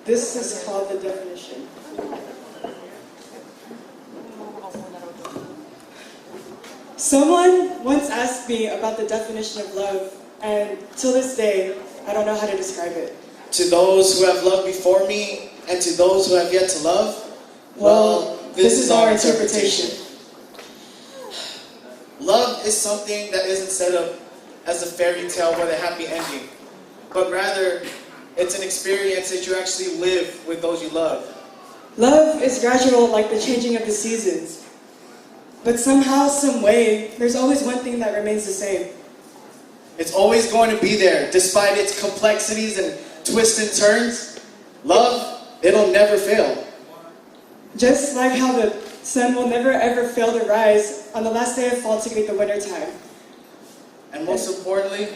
This is called the definition. Someone once asked me about the definition of love, and till this day, I don't know how to describe it. To those who have loved before me, and to those who have yet to love, well, this is our interpretation. Love is something that isn't set up as a fairy tale with a happy ending, but rather, it's an experience that you actually live with those you love. Love is gradual like the changing of the seasons. But somehow, some way, there's always one thing that remains the same. It's always going to be there, despite its complexities and twists and turns. Love, it'll never fail. Just like how the sun will never ever fail to rise on the last day of fall to greet the winter time. And most importantly,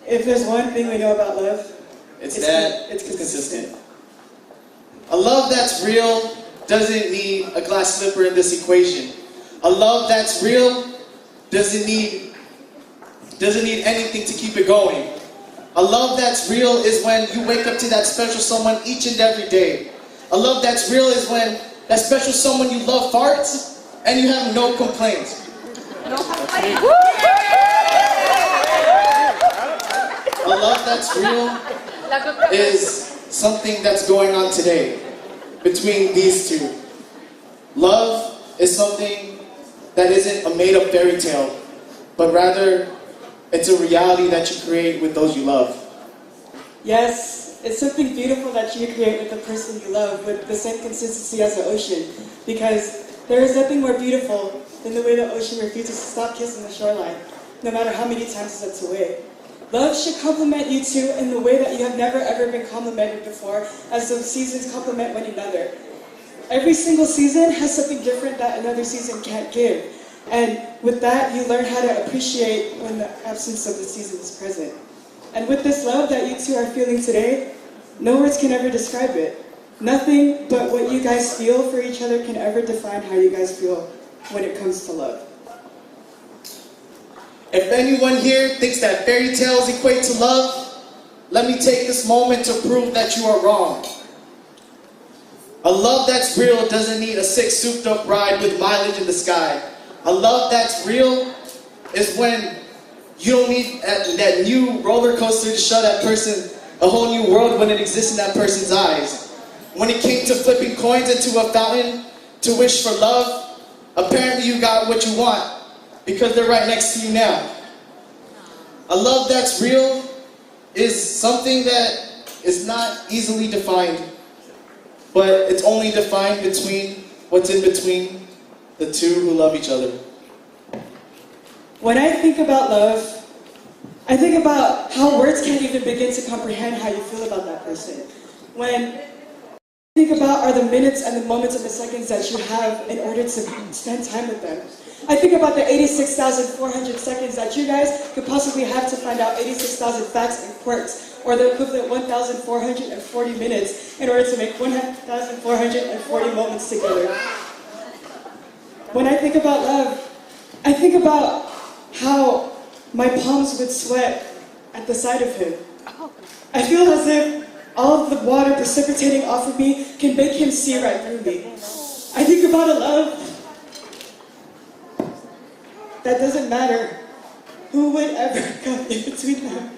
if there's one thing we know about love, it's consistent. A love that's real doesn't need a glass slipper in this equation. A love that's real doesn't need anything to keep it going. A love that's real is when you wake up to that special someone each and every day. A love that's real is when that special someone you love farts and you have no complaints. A love that's real is something that's going on today between these two. Love is something that isn't a made-up fairy tale, but rather it's a reality that you create with those you love. Yes, it's something beautiful that you create with the person you love with the same consistency as the ocean, because there is nothing more beautiful than the way the ocean refuses to stop kissing the shoreline, no matter how many times it's away. Love should complement you two in the way that you have never ever been complimented before, as those seasons complement one another. Every single season has something different that another season can't give. And with that, you learn how to appreciate when the absence of the season is present. And with this love that you two are feeling today, no words can ever describe it. Nothing but what you guys feel for each other can ever define how you guys feel when it comes to love. If anyone here thinks that fairy tales equate to love, let me take this moment to prove that you are wrong. A love that's real doesn't need a sick souped-up ride with mileage in the sky. A love that's real is when you don't need that new roller coaster to show that person a whole new world when it exists in that person's eyes. When it came to flipping coins into a fountain to wish for love, apparently you got what you want because they're right next to you now. A love that's real is something that is not easily defined, but it's only defined between what's in between the two who love each other. When I think about love, I think about how words can't even begin to comprehend how you feel about that person. When I think about are the minutes and the moments and the seconds that you have in order to spend time with them. I think about the 86,400 seconds that you guys could possibly have to find out 86,000 facts and quirks, or the equivalent 1,440 minutes in order to make 1,440 moments together. When I think about love, I think about how my palms would sweat at the sight of him. I feel as if all of the water precipitating off of me can make him see right through me. I think about a love that doesn't matter who would ever come in between them.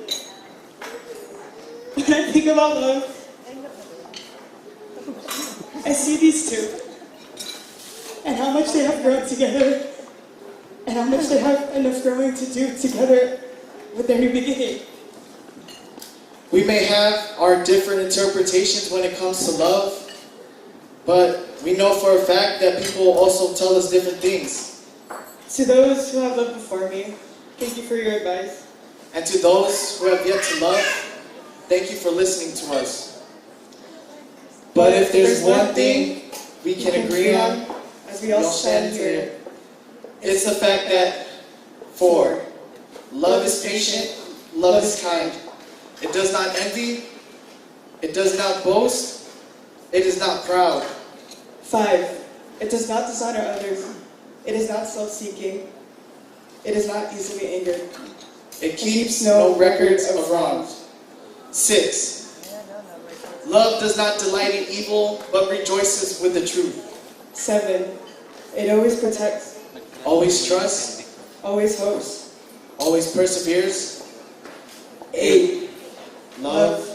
When I think about love, I see these two and how much they have grown together and how much they have enough growing to do together with their new beginning. We may have our different interpretations when it comes to love, but we know for a fact that people also tell us different things. To those who have loved before me, thank you for your advice. And to those who have yet to love, thank you for listening to us. But if there's one thing we can agree on, as we all stand here, it's the fact that, 4, love is patient, love is kind. It does not envy, it does not boast, it is not proud. 5, it does not dishonor others. It is not self-seeking. It is not easily angered. It keeps no records of wrongs. 6, Love does not delight in evil, but rejoices with the truth. 7. It always protects, Always trusts, always hopes. always perseveres. 8. Love